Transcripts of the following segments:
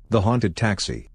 The Haunted Taxi.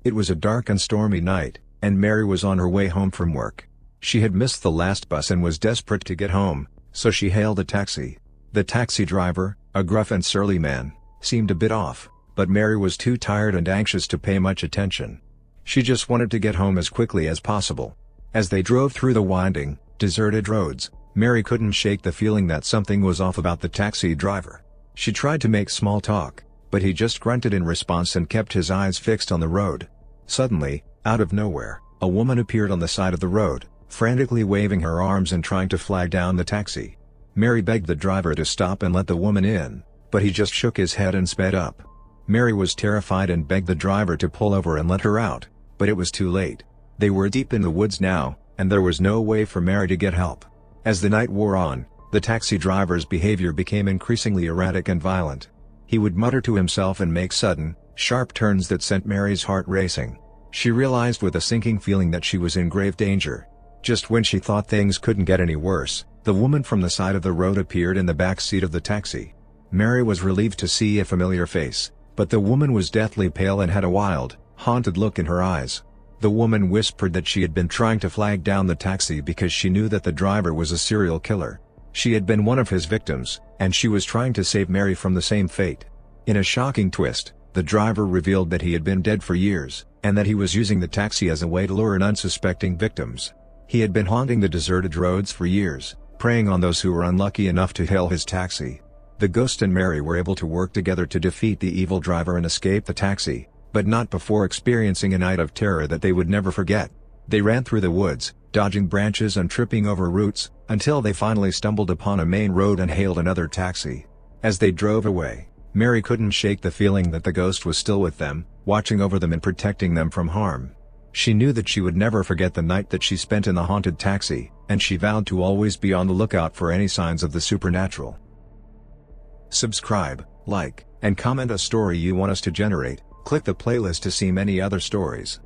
It was a dark and stormy night, and Mary was on her way home from work. She had missed the last bus and was desperate to get home, so she hailed a taxi. The taxi driver, a gruff and surly man, seemed a bit off, but Mary was too tired and anxious to pay much attention. She just wanted to get home as quickly as possible. As they drove through the winding, deserted roads, Mary couldn't shake the feeling that something was off about the taxi driver. She tried to make small talk, but he just grunted in response and kept his eyes fixed on the road. Suddenly, out of nowhere, a woman appeared on the side of the road, frantically waving her arms and trying to flag down the taxi. Mary begged the driver to stop and let the woman in, but he just shook his head and sped up. Mary was terrified and begged the driver to pull over and let her out, but it was too late. They were deep in the woods now, and there was no way for Mary to get help. As the night wore on, the taxi driver's behavior became increasingly erratic and violent. He would mutter to himself and make sudden, sharp turns that sent Mary's heart racing. She realized with a sinking feeling that she was in grave danger. Just when she thought things couldn't get any worse, the woman from the side of the road appeared in the back seat of the taxi. Mary was relieved to see a familiar face, but the woman was deathly pale and had a wild, haunted look in her eyes. The woman whispered that she had been trying to flag down the taxi because she knew that the driver was a serial killer. She had been one of his victims, and she was trying to save Mary from the same fate. In a shocking twist, the driver revealed that he had been dead for years, and that he was using the taxi as a way to lure in unsuspecting victims. He had been haunting the deserted roads for years, preying on those who were unlucky enough to hail his taxi. The ghost and Mary were able to work together to defeat the evil driver and escape the taxi, but not before experiencing a night of terror that they would never forget. They ran through the woods, dodging branches and tripping over roots, until they finally stumbled upon a main road and hailed another taxi. As they drove away, Mary couldn't shake the feeling that the ghost was still with them, watching over them and protecting them from harm. She knew that she would never forget the night that she spent in the haunted taxi, and she vowed to always be on the lookout for any signs of the supernatural. Subscribe, like, and comment a story you want us to generate. Click the playlist to see many other stories.